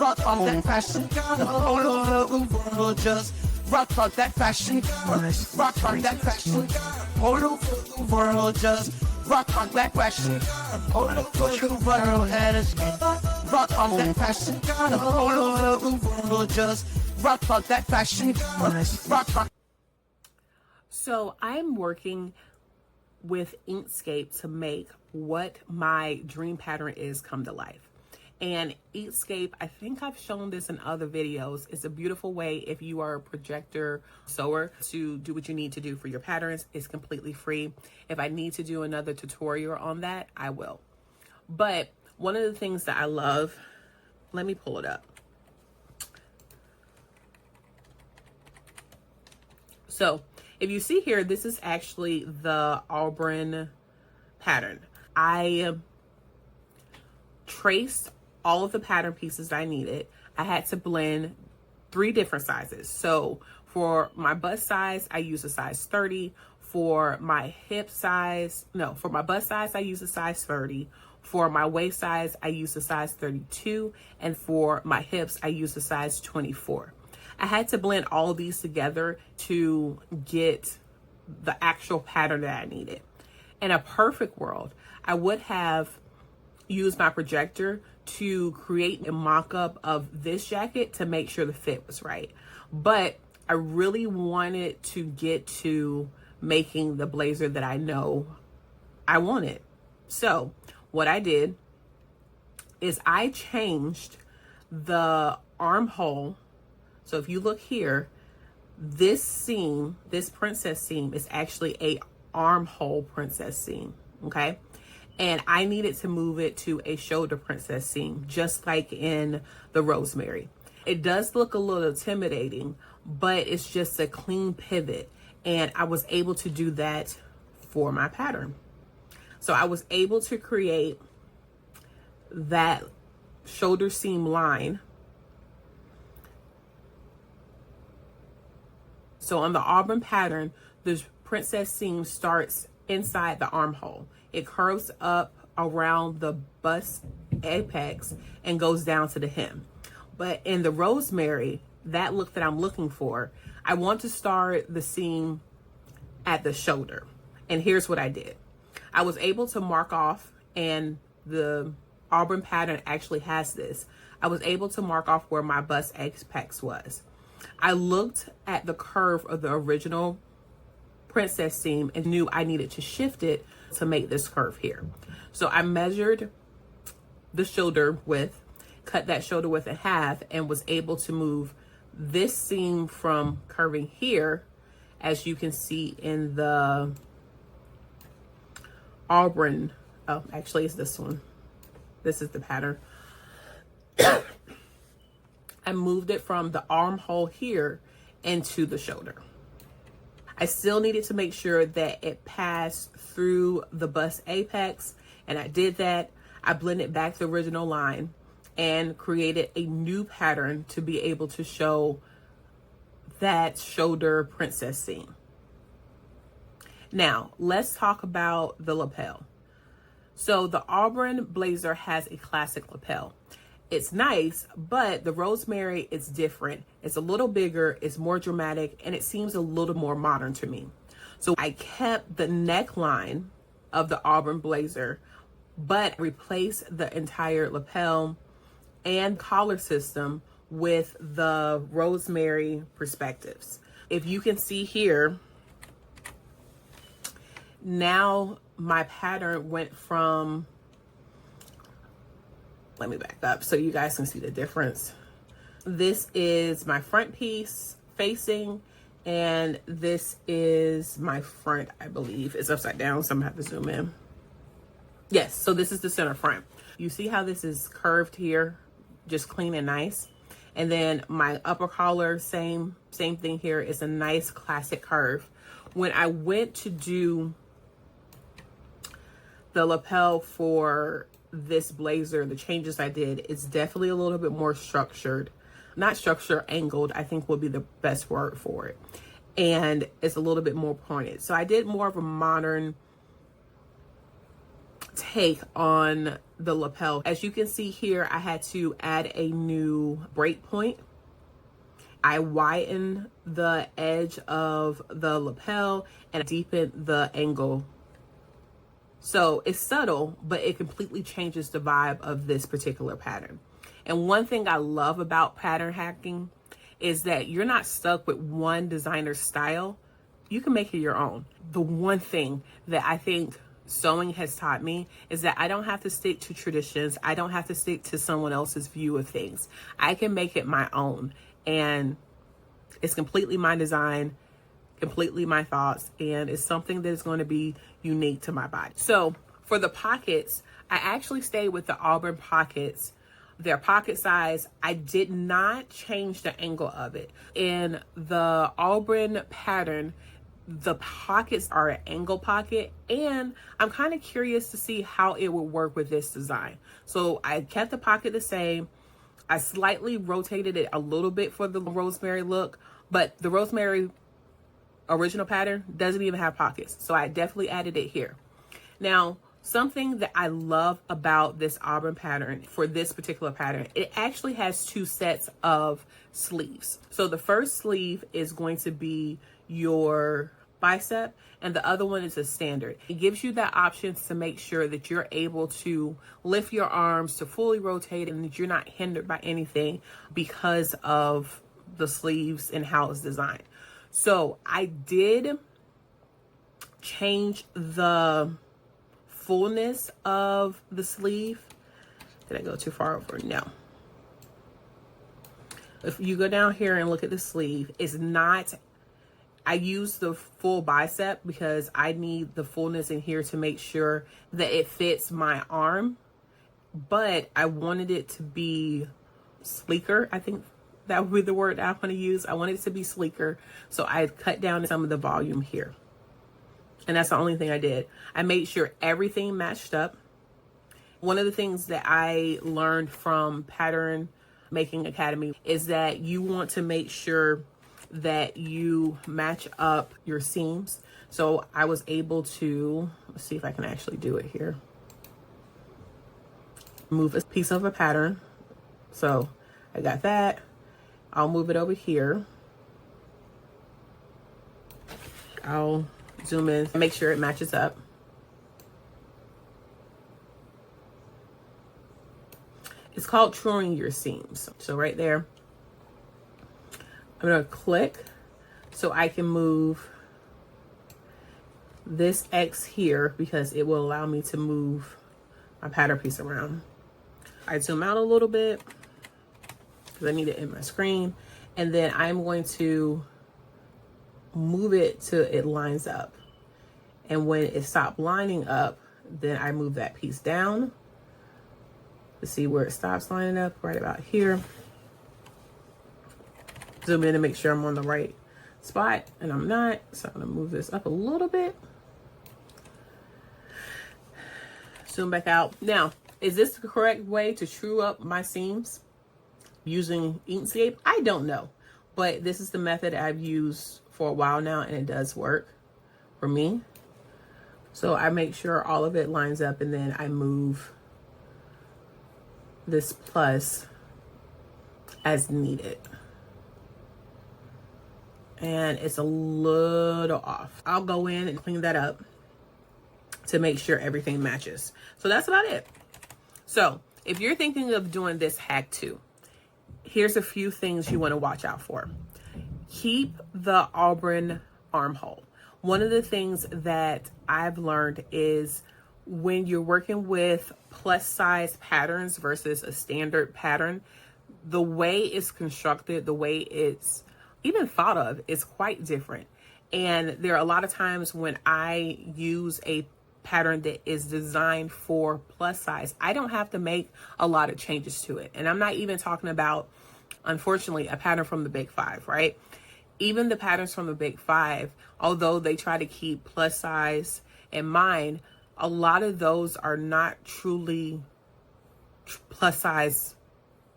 rock on that fashion. All over the world, just rock on that fashion. Rock on that fashion. All over the world, just rock on that fashion. All over the world, and it's rock on that fashion. All over the world, just rock on that fashion. Rock on. So I'm working with Inkscape to make what my dream pattern is come to life. And Inkscape, I think I've shown this in other videos, it's a beautiful way if you are a projector sewer to do what you need to do for your patterns. It's completely free. If I need to do another tutorial on that, I will. But one of the things that I love, let me pull it up. So if you see here, this is actually the Auburn pattern. I traced all of the pattern pieces that I needed. I had to blend 3 different sizes. So for my bust size, I use a size 30. For my hip size, no, for my bust size, I use a size 30. For my waist size, I use a size 32. And for my hips, I use a size 24. I had to blend all of these together to get the actual pattern that I needed. In a perfect world, I would have used my projector to create a mock-up of this jacket to make sure the fit was right. But I really wanted to get to making the blazer that I know I wanted. So what I did is I changed the armhole. So if you look here, this seam, this princess seam is actually a armhole princess seam, okay? And I needed to move it to a shoulder princess seam, just like in the Rosemary. It does look a little intimidating, but it's just a clean pivot. And I was able to do that for my pattern. So I was able to create that shoulder seam line. So on the Auburn pattern, the princess seam starts inside the armhole. It curves up around the bust apex and goes down to the hem. But in the Rosemary, that look that I'm looking for, I want to start the seam at the shoulder. And here's what I did. I was able to mark off, and the Auburn pattern actually has this. I was able to mark off where my bust apex was. I looked at the curve of the original princess seam and knew I needed to shift it to make this curve here. So I measured the shoulder width, cut that shoulder width in half, and was able to move this seam from curving here, as you can see in the Auburn. Oh, actually it's this one. This is the pattern. I moved it from the armhole here into the shoulder. I still needed to make sure that it passed through the bust apex, and I did that. I blended back the original line and created a new pattern to be able to show that shoulder princess seam. Now, let's talk about the lapel. So the Auburn blazer has a classic lapel. It's nice, but the Rosemary is different. It's a little bigger, it's more dramatic, and it seems a little more modern to me. So I kept the neckline of the Auburn blazer, but replaced the entire lapel and collar system with the Rosemary perspectives. If you can see here, now my pattern went from, let me back up so you guys can see the difference. This is my front piece facing, and this is my front, I believe. It's upside down, so I'm gonna have to zoom in. Yes, so this is the center front. You see how this is curved here, just clean and nice. And then my upper collar, same thing here. It's a nice classic curve. When I went to do the lapel for this blazer, the changes I did, it's definitely a little bit more structured. Not structure, angled, I think would be the best word for it. And it's a little bit more pointed. So I did more of a modern take on the lapel. As you can see here, I had to add a new break point. I widened the edge of the lapel and deepened the angle. So it's subtle, but it completely changes the vibe of this particular pattern. And one thing I love about pattern hacking is that you're not stuck with one designer's style. You can make it your own. The one thing that I think sewing has taught me is that I don't have to stick to traditions. I don't have to stick to someone else's view of things. I can make it my own. And it's completely my design, completely my thoughts, and it's something that is going to be unique to my body. So for the pockets, I actually stayed with the Auburn pockets. Their pocket size, I did not change the angle of it. In the Auburn pattern, the pockets are an angle pocket, and I'm kind of curious to see how it would work with this design. So I kept the pocket the same. I slightly rotated it a little bit for the rosemary look, but the rosemary original pattern doesn't even have pockets. So I definitely added it here. Now, something that I love about this Auburn pattern, for this particular pattern, it actually has two sets of sleeves. So the first sleeve is going to be your bicep, and the other one is a standard. It gives you that option to make sure that you're able to lift your arms to fully rotate and that you're not hindered by anything because of the sleeves and how it's designed. So I did change the fullness of the sleeve. Did I go too far over? No. If you go down here and look at the sleeve, it's not, I use the full bicep because I need the fullness in here to make sure that it fits my arm, but I wanted it to be sleeker. I think that would be the word I want to use. I wanted it to be sleeker. So I cut down some of the volume here. And that's the only thing I did. I made sure everything matched up. One of the things that I learned from Pattern Making Academy is that you want to make sure that you match up your seams. So I was able to, let's see if I can actually do it here. Move a piece of a pattern. So I got that. I'll move it over here. I'll zoom in, make sure it matches up. It's called truing your seams. So right there, I'm gonna click so I can move this X here because it will allow me to move my pattern piece around. I zoom out a little bit because I need it in my screen. And then I'm going to move it till it lines up. And when it stopped lining up, then I move that piece down to see where it stops lining up, right about here. Zoom in to make sure I'm on the right spot, and I'm not. So I'm gonna move this up a little bit. Zoom back out. Now, is this the correct way to true up my seams using Inkscape? I don't know, but this is the method I've used for a while now, and it does work for me. So I make sure all of it lines up, and then I move this plus as needed. And it's a little off. I'll go in and clean that up to make sure everything matches. So that's about it. So if you're thinking of doing this hack too, here's a few things you want to watch out for. Keep the Auburn armhole. One of the things that I've learned is when you're working with plus size patterns versus a standard pattern, the way it's constructed, the way it's even thought of is quite different. And there are a lot of times when I use a pattern that is designed for plus size, I don't have to make a lot of changes to it. And I'm not even talking about, unfortunately, a pattern from the Big Five, right? Even the patterns from the Big Five, although they try to keep plus size in mind, a lot of those are not truly plus size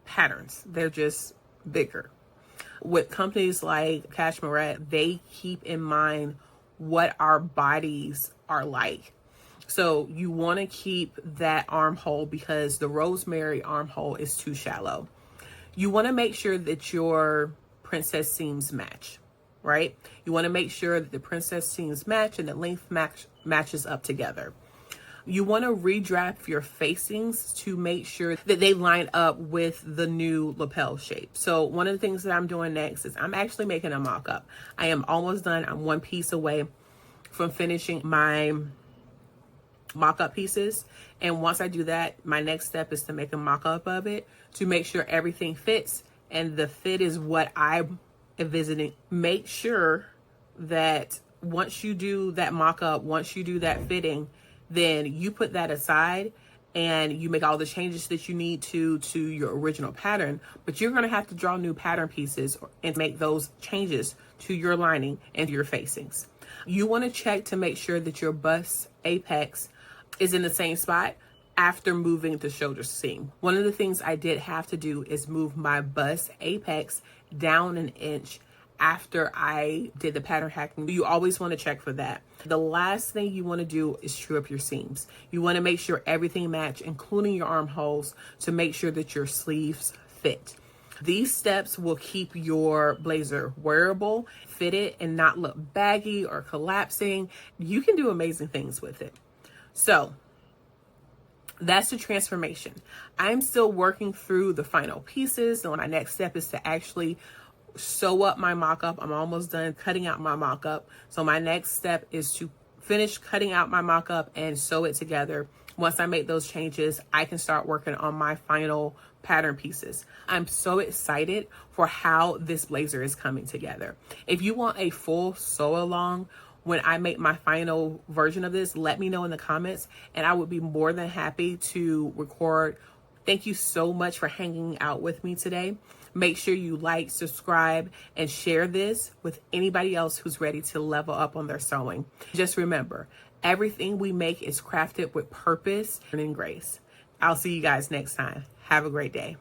patterns. They're just bigger. With companies like Cashmere, they keep in mind what our bodies are like. So you want to keep that armhole because the rosemary armhole is too shallow. You want to make sure that your princess seams match, right? You want to make sure that the princess seams match and the length matches up together. You want to redraft your facings to make sure that they line up with the new lapel shape. So one of the things that I'm doing next is I'm actually making a mock-up. I am almost done. I'm one piece away from finishing my mock-up pieces. And once I do that, my next step is to make a mock-up of it to make sure everything fits. And the fit is what I'm envisioning. Make sure that once you do that mock-up, once you do that fitting, then you put that aside and you make all the changes that you need to your original pattern. But you're going to have to draw new pattern pieces and make those changes to your lining and your facings. You want to check to make sure that your bust apex is in the same spot after moving the shoulder seam. One of the things I did have to do is move my bust apex down an inch after I did the pattern hacking. You always want to check for that. The last thing you want to do is true up your seams. You want to make sure everything match, including your armholes, to make sure that your sleeves fit. These steps will keep your blazer wearable, fitted, and not look baggy or collapsing. You can do amazing things with it. So that's the transformation. I'm still working through the final pieces. So my next step is to actually sew up my mock-up. I'm almost done cutting out my mock-up. So my next step is to finish cutting out my mock-up and sew it together. Once I make those changes, I can start working on my final pattern pieces. I'm so excited for how this blazer is coming together. If you want a full sew along when I make my final version of this, let me know in the comments and I would be more than happy to record. Thank you so much for hanging out with me today. Make sure you like, subscribe, and share this with anybody else who's ready to level up on their sewing. Just remember, everything we make is crafted with purpose and in grace. I'll see you guys next time. Have a great day.